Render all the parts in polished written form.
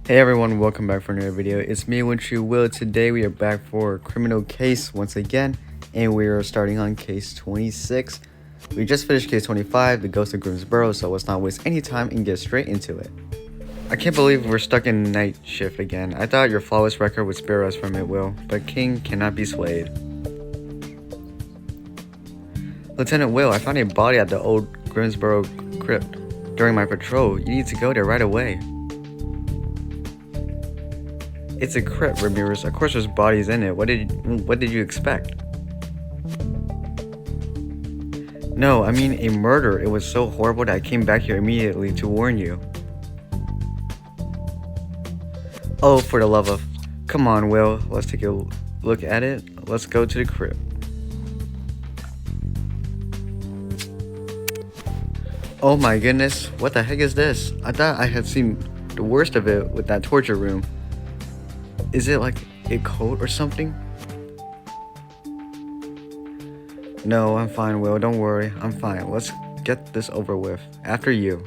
Hey everyone, welcome back for another video. It's me, Wintry Will. Today we are back for a criminal case once again, and we are starting on case 26. We just finished case 25, the ghost of Grimsborough, so let's not waste any time and get straight into it. I can't believe we're stuck in night shift again. I thought your flawless record would spare us from it, Will, but King cannot be swayed. Lieutenant Will, I found a body at the old Grimsborough crypt during my patrol. You need to go there right away. It's a crypt, Ramirez. Of course there's bodies in it. What did you expect? No, I mean a murder. It was so horrible that I came back here immediately to warn you. Oh, for the love of... Come on, Will. Let's take a look at it. Let's go to the crypt. Oh my goodness. What the heck is this? I thought I had seen the worst of it with that torture room. Is it like a code or something? No, I'm fine, Will. Don't worry. I'm fine. Let's get this over with. After you.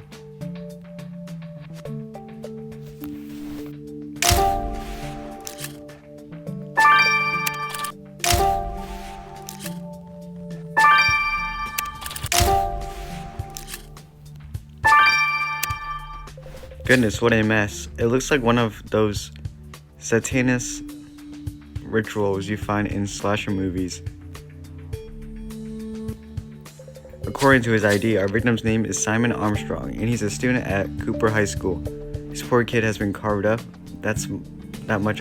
Goodness, what a mess. It looks like one of those Satanist rituals you find in slasher movies. According to his ID, our victim's name is Simon Armstrong, and he's a student at Cooper High School. This poor kid has been carved up. That much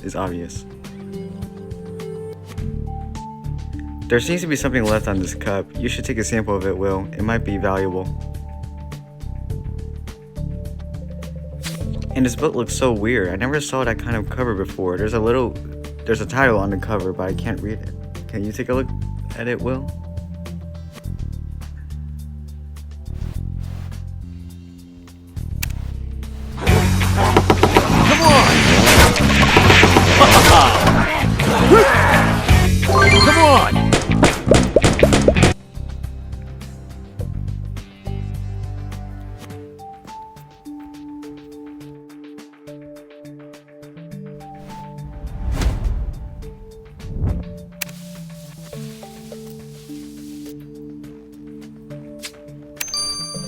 is obvious. There seems to be something left on this cup. You should take a sample of it, Will. It might be valuable. And this book looks so weird. I never saw that kind of cover before. There's a title on the cover, but I can't read it. Can you take a look at it, Will? Come on!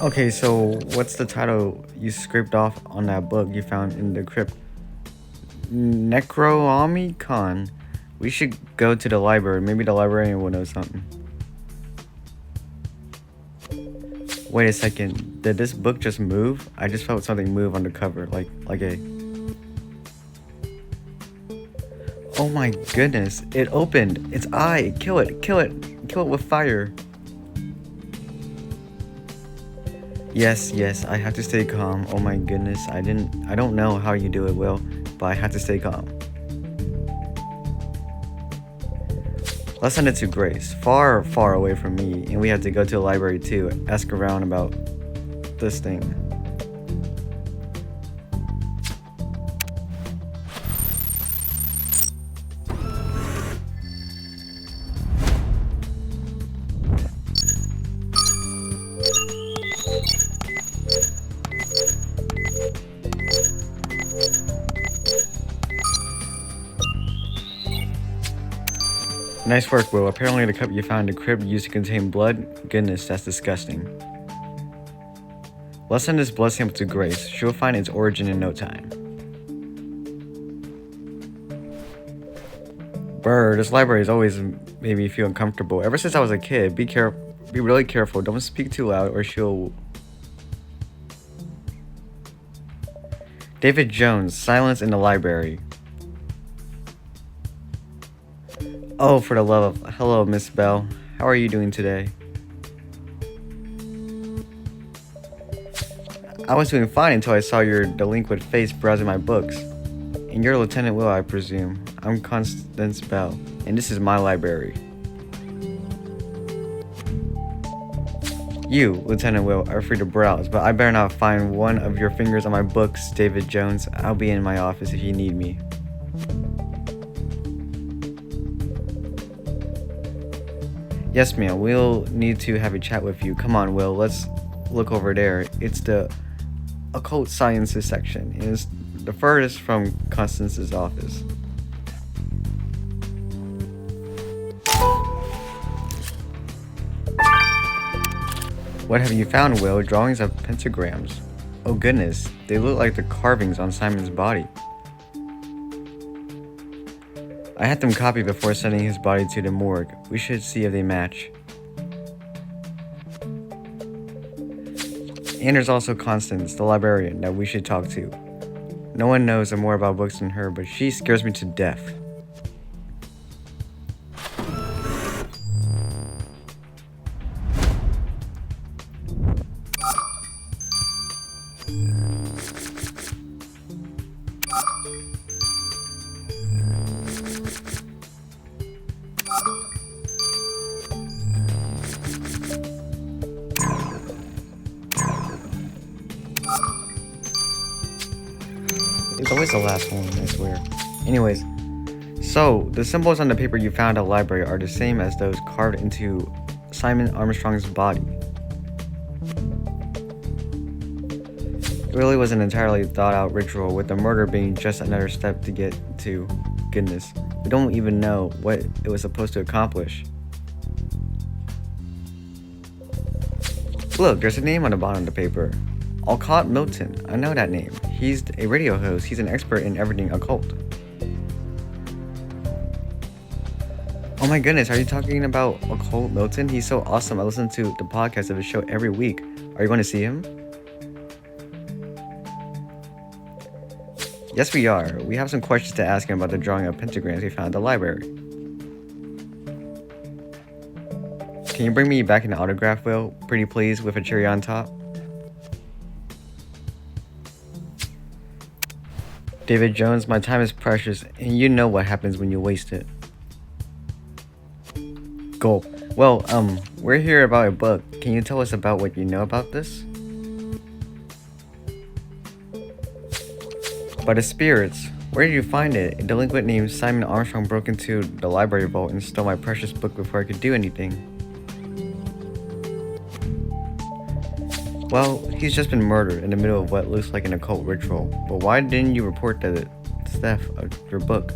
Okay, so what's the title you scraped off on that book you found in the crypt? Necronomicon. We should go to the library. Maybe the librarian will know something. Wait a second. Did this book just move? I just felt something move on the cover, like a... Oh my goodness. It opened. Its eye. Kill it. Kill it. Kill it with fire. Yes, I have to stay calm. Oh my goodness, I don't know how you do it, Will, but I have to stay calm. Let's send it to Grace, far away from me, and we have to go to the library too, ask around about this thing. Nice work, Will. Apparently the cup you found in the crypt used to contain blood. Goodness, that's disgusting. Let's send this blood sample to Grace. She'll find its origin in no time. Brr, this library has always made me feel uncomfortable. Ever since I was a kid, be really careful. Don't speak too loud or she'll... David Jones, silence in the library. Oh, for the love of... Hello, Miss Bell. How are you doing today? I was doing fine until I saw your delinquent face browsing my books. And you're Lieutenant Will, I presume. I'm Constance Bell, and this is my library. You, Lieutenant Will, are free to browse, but I better not find one of your fingers on my books, David Jones. I'll be in my office if you need me. Yes, ma'am. We'll need to have a chat with you. Come on, Will. Let's look over there. It's the occult sciences section and is the furthest from Constance's office. What have you found, Will? Drawings of pentagrams. Oh goodness, they look like the carvings on Simon's body. I had them copied before sending his body to the morgue. We should see if they match. And there's also Constance, the librarian, that we should talk to. No one knows more about books than her, but she scares me to death. It's always the last one, I swear. Anyways, so the symbols on the paper you found at the library are the same as those carved into Simon Armstrong's body. It really was an entirely thought out ritual, with the murder being just another step to get to. Goodness, we don't even know what it was supposed to accomplish. Look, there's a name on the bottom of the paper. Alcott Milton. I know that name. He's a radio host. He's an expert in everything occult. Oh my goodness, are you talking about Alcott Milton? He's so awesome. I listen to the podcast of his show every week. Are you going to see him? Yes, we are. We have some questions to ask him about the drawing of pentagrams we found at the library. Can you bring me back an autograph, Will? Pretty please, with a cherry on top. David Jones, my time is precious, and you know what happens when you waste it. Gulp. Well, we're here about a book. Can you tell us about what you know about this? By the spirits. Where did you find it? A delinquent named Simon Armstrong broke into the library vault and stole my precious book before I could do anything. Well, he's just been murdered in the middle of what looks like an occult ritual. But why didn't you report the theft of your book?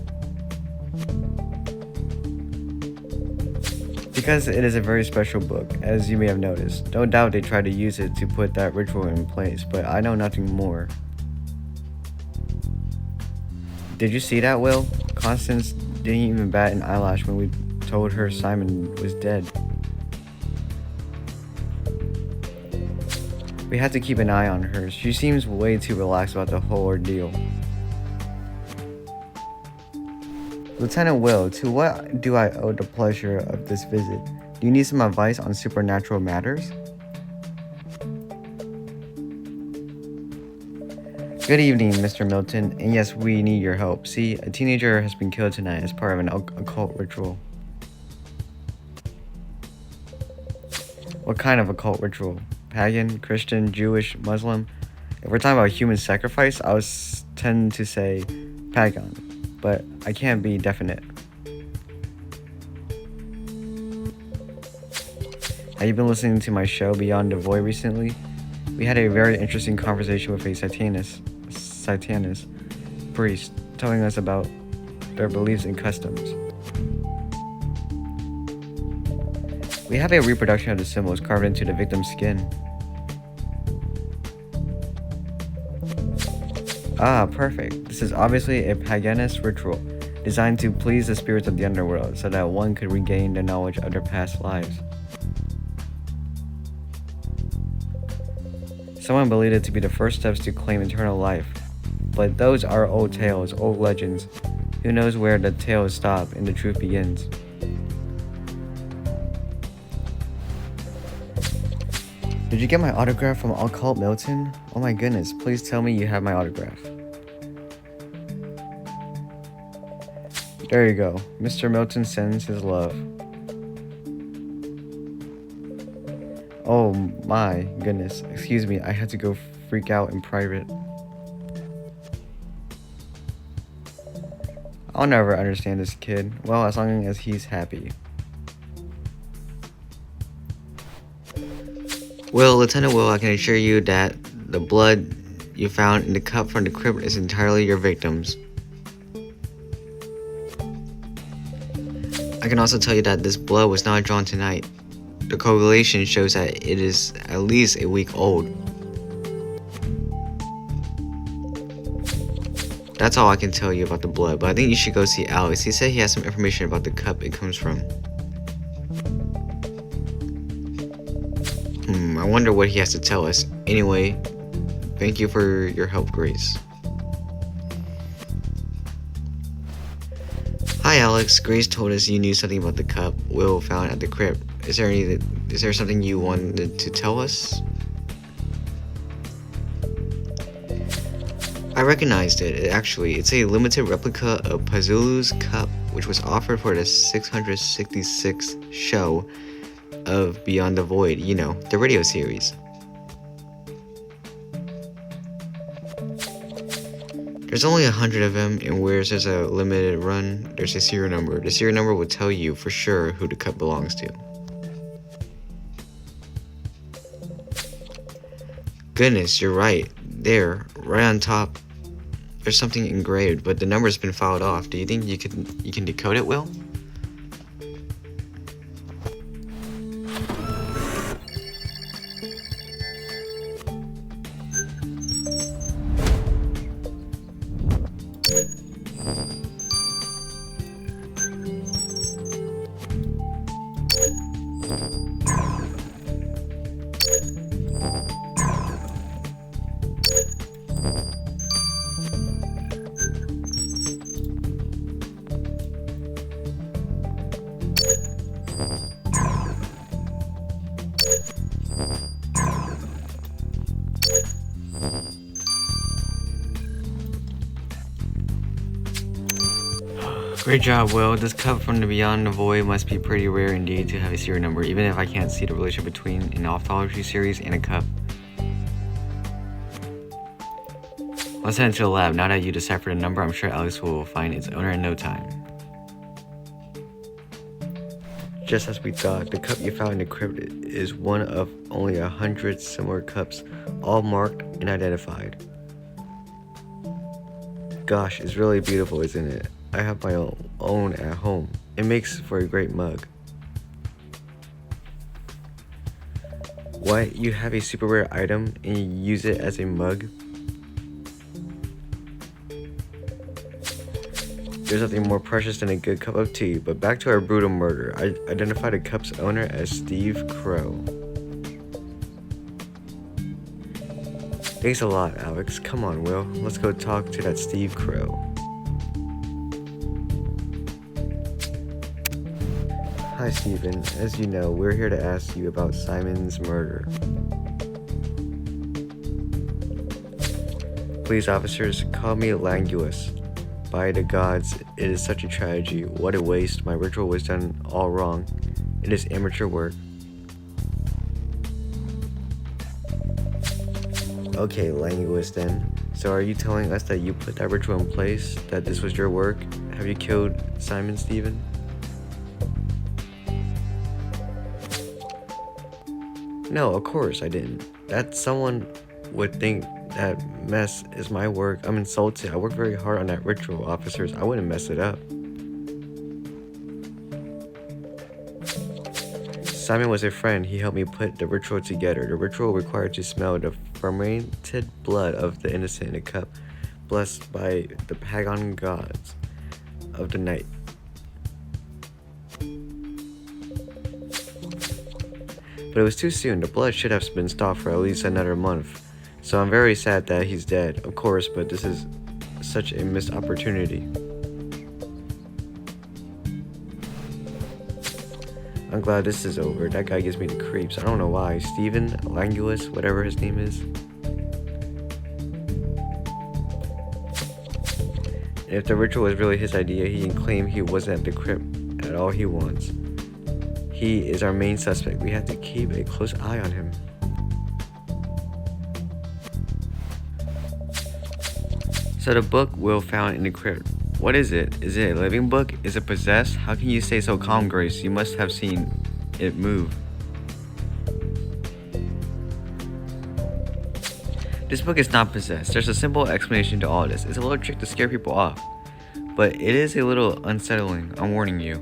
Because it is a very special book, as you may have noticed. No doubt they tried to use it to put that ritual in place, but I know nothing more. Did you see that, Will? Constance didn't even bat an eyelash when we told her Simon was dead. We had to keep an eye on her. She seems way too relaxed about the whole ordeal. Lieutenant Will, to what do I owe the pleasure of this visit? Do you need some advice on supernatural matters? Good evening, Mr. Milton, and yes, we need your help. See, a teenager has been killed tonight as part of an occult ritual. What kind of occult ritual? Pagan, Christian, Jewish, Muslim? If we're talking about human sacrifice, I would tend to say pagan, but I can't be definite. Have you been listening to my show Beyond the Void recently? We had a very interesting conversation with a Satanist priest telling us about their beliefs and customs. We have a reproduction of the symbols carved into the victim's skin. Ah, perfect. This is obviously a paganist ritual designed to please the spirits of the underworld so that one could regain the knowledge of their past lives. Someone believed it to be the first steps to claim eternal life. But those are old tales, old legends. Who knows where the tales stop and the truth begins? Did you get my autograph from Alcott Milton? Oh my goodness, please tell me you have my autograph. There you go. Mr. Milton sends his love. Oh my goodness. Excuse me, I had to go freak out in private. I'll never understand this kid. Well, as long as he's happy. Well, Lieutenant Will, I can assure you that the blood you found in the cup from the crypt is entirely your victim's. I can also tell you that this blood was not drawn tonight. The coagulation shows that it is at least a week old. That's all I can tell you about the blood, but I think you should go see Alex. He said he has some information about the cup it comes from. I wonder what he has to tell us. Anyway, thank you for your help, Grace. Hi Alex, Grace told us you knew something about the cup Will found at the crypt. Is there something you wanted to tell us? I recognized it, actually. It's a limited replica of Pazuzu's cup, which was offered for the 666th show of Beyond the Void, you know, the radio series. There's only 100 of them, and where there's a limited run, there's a serial number. The serial number will tell you for sure who the cup belongs to. Goodness, you're right. There, right on top, there's something engraved, but the number's been filed off. Do you think you can decode it, Will? Great job, Will. This cup from the Beyond the Void must be pretty rare indeed to have a serial number, even if I can't see the relation between an ophthalmology series and a cup. Let's head into the lab. Now that you deciphered the number, I'm sure Alex will find its owner in no time. Just as we thought, the cup you found in the crypt is one of only 100 similar cups, all marked and identified. Gosh, it's really beautiful, isn't it? I have my own at home. It makes for a great mug. What? You have a super rare item and you use it as a mug? There's nothing more precious than a good cup of tea, but back to our brutal murder. I identified the cup's owner as Steve Crow. Thanks a lot, Alex. Come on, Will. Let's go talk to that Steve Crow. Hi, Steven. As you know, we're here to ask you about Simon's murder. Please, officers, call me Languus. By the gods, it is such a tragedy. What a waste. My ritual was done all wrong. It is amateur work. Okay, Languus then. So are you telling us that you put that ritual in place? That this was your work? Have you killed Simon, Steven? No, of course I didn't. That someone would think that mess is my work. I'm insulted. I worked very hard on that ritual, officers. I wouldn't mess it up. Simon was a friend. He helped me put the ritual together. The ritual required to smell the fermented blood of the innocent in a cup, blessed by the pagan gods of the night. But it was too soon. The blood should have been stopped for at least another month. So I'm very sad that he's dead, of course, but this is such a missed opportunity. I'm glad this is over. That guy gives me the creeps. I don't know why. Steven Languus, whatever his name is. And if the ritual is really his idea, he can claim he wasn't at the crypt at all he wants. He is our main suspect. We have to keep a close eye on him. So the book Will found in the crypt. What is it? Is it a living book? Is it possessed? How can you stay so calm, Grace? You must have seen it move. This book is not possessed. There's a simple explanation to all this. It's a little trick to scare people off, but it is a little unsettling. I'm warning you.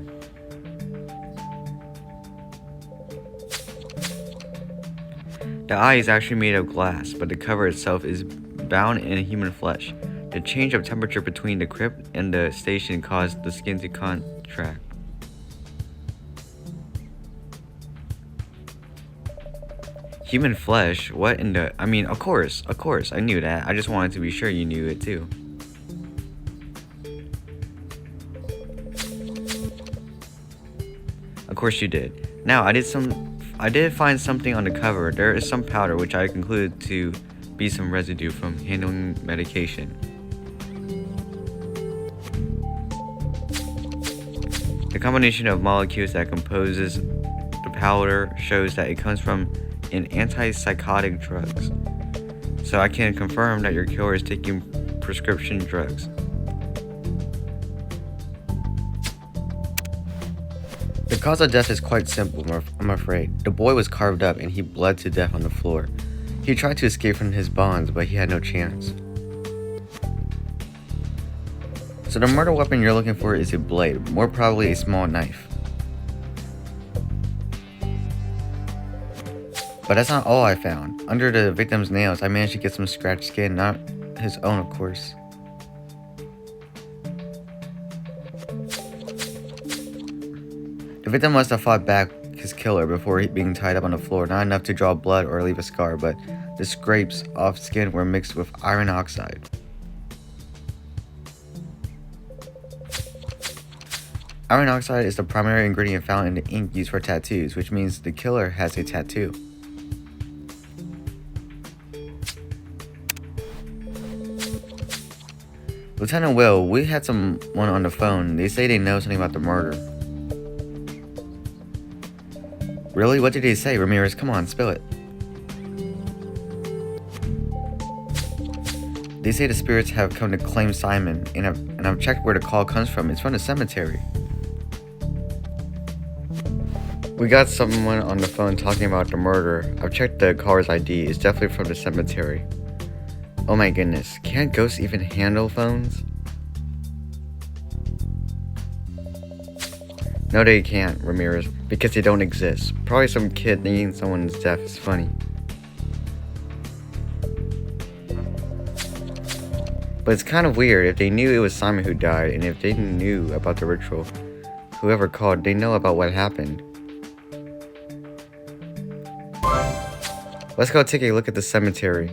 The eye is actually made of glass, but the cover itself is bound in human flesh. The change of temperature between the crypt and the station caused the skin to contract. Human flesh? What in the... I mean, of course, I knew that. I just wanted to be sure you knew it too. Of course you did. Now, I did find something on the cover. There is some powder which I concluded to be some residue from handling medication. The combination of molecules that composes the powder shows that it comes from an antipsychotic drugs. So I can confirm that your killer is taking prescription drugs. The cause of death is quite simple, I'm afraid. The boy was carved up and he bled to death on the floor. He tried to escape from his bonds, but he had no chance. So the murder weapon you're looking for is a blade, more probably a small knife. But that's not all I found. Under the victim's nails, I managed to get some scratched skin, not his own, of course. The victim must have fought back his killer before being tied up on the floor, not enough to draw blood or leave a scar, but the scrapes off skin were mixed with iron oxide. Iron oxide is the primary ingredient found in the ink used for tattoos, which means the killer has a tattoo. Lieutenant Will, we had someone on the phone. They say they know something about the murder. Really? What did they say? Ramirez, come on, spill it. They say the spirits have come to claim Simon, and I've checked where the call comes from. It's from the cemetery. We got someone on the phone talking about the murder. I've checked the caller's ID. It's definitely from the cemetery. Oh my goodness, can't ghosts even handle phones? No, they can't, Ramirez, because they don't exist. Probably some kid thinking someone's death is funny. But it's kind of weird. If they knew it was Simon who died, and if they knew about the ritual, whoever called, they know about what happened. Let's go take a look at the cemetery.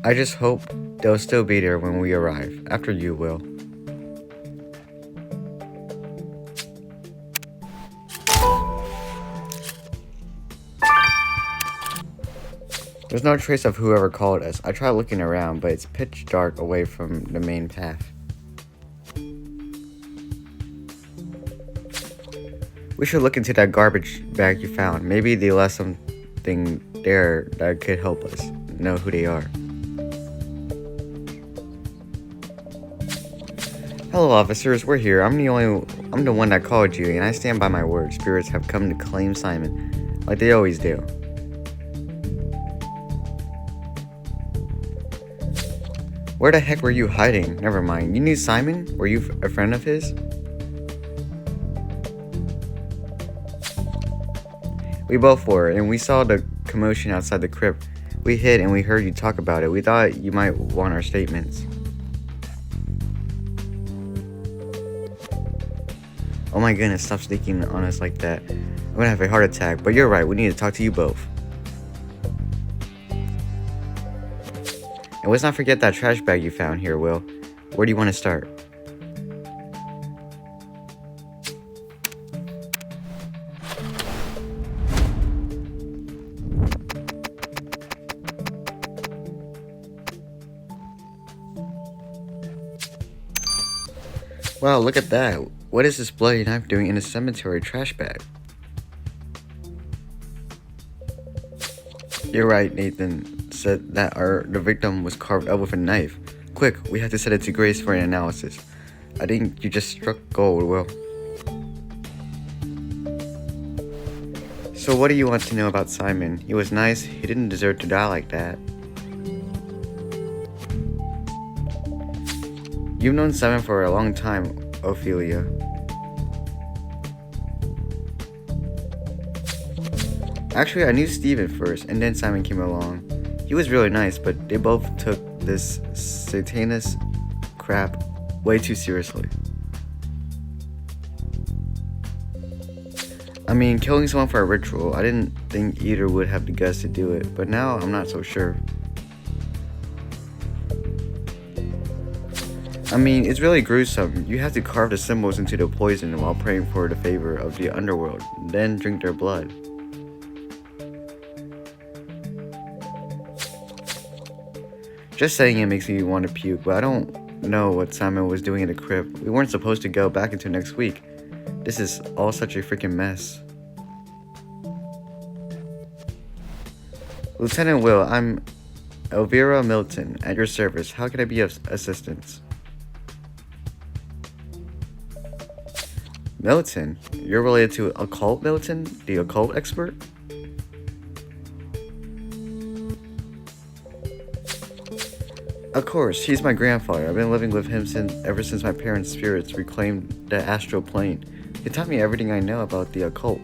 I just hope they'll still be there when we arrive. After you, Will. There's no trace of whoever called us. I tried looking around, but it's pitch dark away from the main path. We should look into that garbage bag you found. Maybe they left something there that could help us know who they are. Hello, officers. We're here. I'm the one that called you, and I stand by my word. Spirits have come to claim Simon, like they always do. Where the heck were you hiding? Never mind. You knew Simon? Were you a friend of his? We both were, and we saw the commotion outside the crypt. We hid and we heard you talk about it. We thought you might want our statements. Oh my goodness, stop sneaking on us like that. I'm gonna have a heart attack, but you're right, we need to talk to you both. And let's not forget that trash bag you found here, Will. Where do you want to start? Wow, look at that. What is this bloody knife doing in a cemetery trash bag? You're right, Nathan said that the victim was carved up with a knife. Quick, we have to send it to Grace for an analysis. I think you just struck gold, Will. So what do you want to know about Simon? He was nice. He didn't deserve to die like that. You've known Simon for a long time, Ophelia. Actually, I knew Steven first, and then Simon came along. He was really nice, but they both took this Satanist crap way too seriously. I mean, killing someone for a ritual, I didn't think either would have the guts to do it, but now I'm not so sure. I mean, it's really gruesome. You have to carve the symbols into the poison while praying for the favor of the underworld, then drink their blood. Just saying it makes me want to puke, but I don't know what Simon was doing in the crypt. We weren't supposed to go back until next week. This is all such a freaking mess. Lieutenant Will, I'm Elvira Milton, at your service. How can I be of assistance? Milton? You're related to Occult Milton, the occult expert? Of course, he's my grandfather. I've been living with him ever since my parents' spirits reclaimed the astral plane. He taught me everything I know about the occult.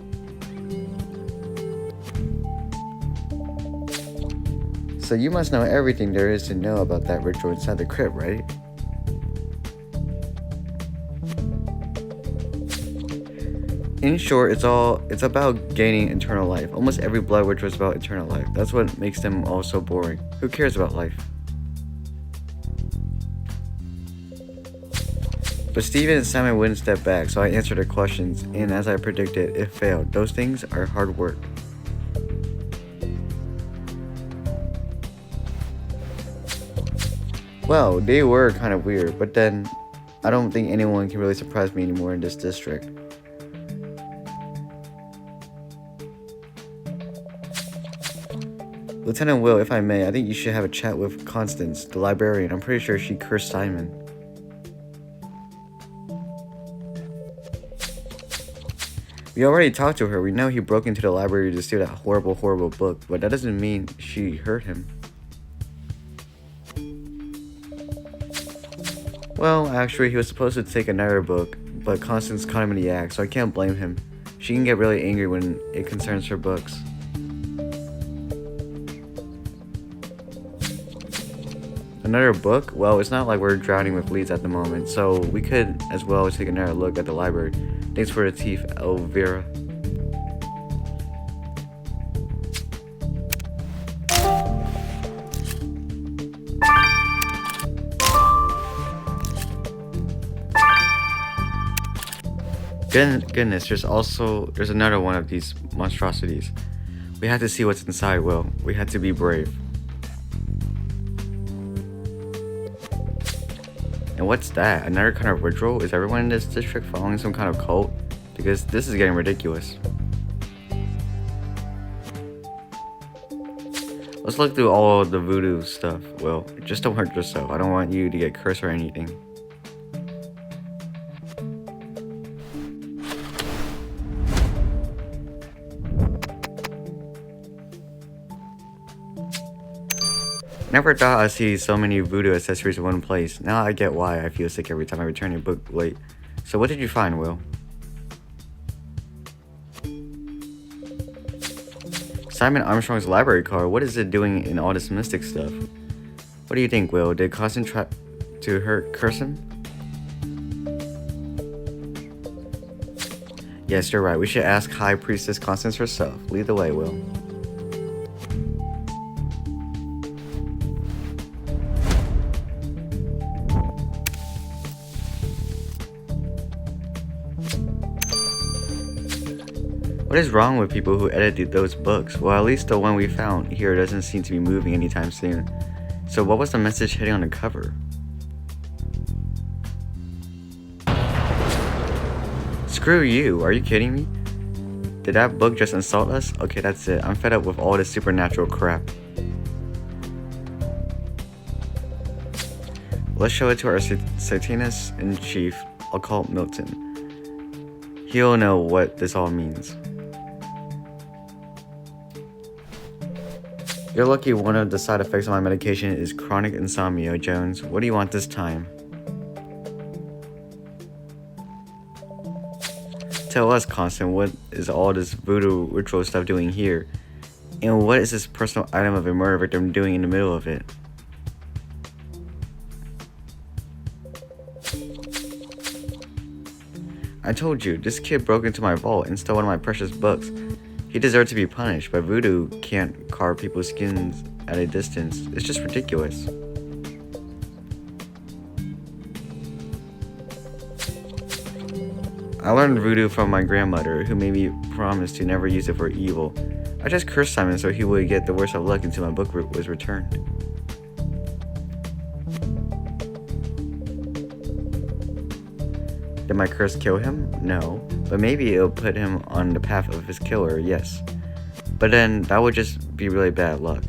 So you must know everything there is to know about that ritual inside the crypt, right? In short, it's about gaining eternal life. Almost every blood ritual is about eternal life. That's what makes them all so boring. Who cares about life? But Steven and Simon wouldn't step back, so I answered their questions, and as I predicted, it failed. Those things are hard work. Well, they were kind of weird, but then I don't think anyone can really surprise me anymore in this district. Lieutenant Will, if I may, I think you should have a chat with Constance, the librarian. I'm pretty sure she cursed Simon. We already talked to her. We know he broke into the library to steal that horrible, horrible book, but that doesn't mean she hurt him. Well, actually, he was supposed to take another book, but Constance caught him in the act, so I can't blame him. She can get really angry when it concerns her books. Another book? Well, it's not like we're drowning with leads at the moment, so we could as well take another look at the library. Thanks for the teeth, Elvira. Goodness, there's another one of these monstrosities. We have to see what's inside, Will. We have to be brave. And what's that? Another kind of ritual? Is everyone in this district following some kind of cult? Because this is getting ridiculous. Let's look through all the voodoo stuff. Well, just don't hurt yourself. I don't want you to get cursed or anything. Never thought I'd see so many voodoo accessories in one place. Now I get why I feel sick every time I return your book late. So what did you find, Will? Simon Armstrong's library card. What is it doing in all this mystic stuff? What do you think, Will? Did Constance try to curse him? Yes, you're right. We should ask High Priestess Constance herself. Lead the way, Will. What is wrong with people who edited those books? Well, at least the one we found here doesn't seem to be moving anytime soon. So what was the message hitting on the cover? Screw you, are you kidding me? Did that book just insult us? Okay, that's it. I'm fed up with all this supernatural crap. Let's show it to our Satanist-in-Chief, Occult Milton. He'll know what this all means. You're lucky one of the side effects of my medication is chronic insomnia, Jones. What do you want this time? Just tell us, Constant, what is all this voodoo ritual stuff doing here? And what is this personal item of a murder victim doing in the middle of it? I told you, this kid broke into my vault and stole one of my precious books. He deserved to be punished, but voodoo can't carve people's skins at a distance. It's just ridiculous. I learned voodoo from my grandmother, who made me promise to never use it for evil. I just cursed Simon so he would get the worst of luck until my book was returned. Did my curse kill him? No. But maybe it'll put him on the path of his killer, yes. But then that would just be really bad luck.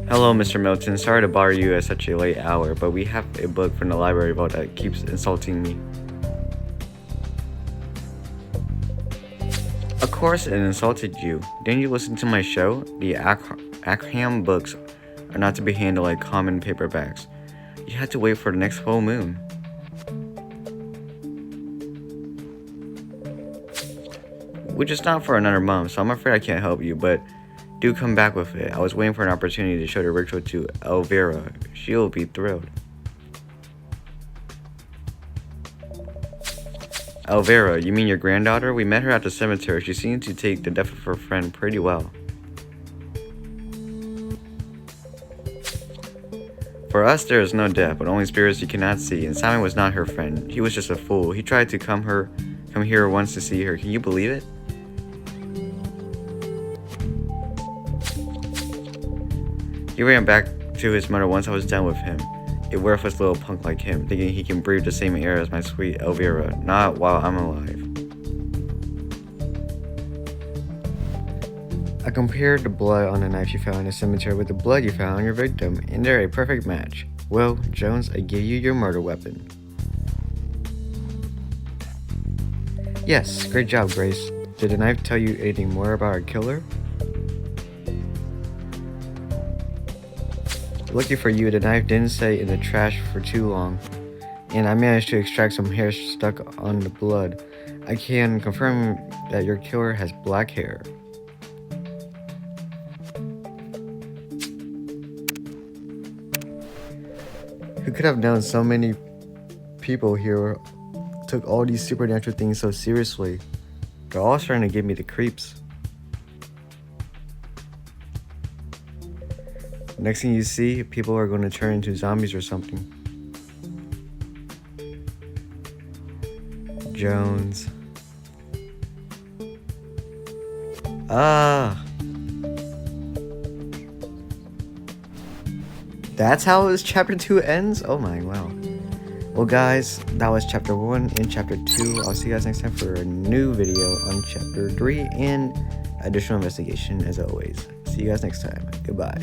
Hello, Mr. Milton. Sorry to bother you at such a late hour, but we have a book from the library vault that keeps insulting me. Of course it insulted you. Didn't you listen to my show? The Arkham books are not to be handled like common paperbacks. You had to wait for the next full moon. Which is not for another month, so I'm afraid I can't help you, but do come back with it. I was waiting for an opportunity to show the ritual to Elvira. She'll be thrilled. Elvira, you mean your granddaughter? We met her at the cemetery. She seemed to take the death of her friend pretty well. For us, there is no death, but only spirits you cannot see, and Simon was not her friend. He was just a fool. He tried to come here once to see her. Can you believe it? He ran back to his mother once I was done with him. A worthless little punk like him, thinking he can breathe the same air as my sweet Elvira. Not while I'm alive. I compared the blood on the knife you found in the cemetery with the blood you found on your victim, and they're a perfect match. Well, Jones, I give you your murder weapon. Yes, great job, Grace. Did the knife tell you anything more about our killer? Lucky for you, the knife didn't stay in the trash for too long, and I managed to extract some hair stuck on the blood. I can confirm that your killer has black hair. Who could have known so many people here took all these supernatural things so seriously? They're all starting to give me the creeps. Next thing you see, people are going to turn into zombies or something. Jones. That's how this chapter 2 ends? Oh my, wow. Well guys, that was chapter 1 and chapter 2. I'll see you guys next time for a new video on chapter 3 and additional investigation as always. See you guys next time. Goodbye.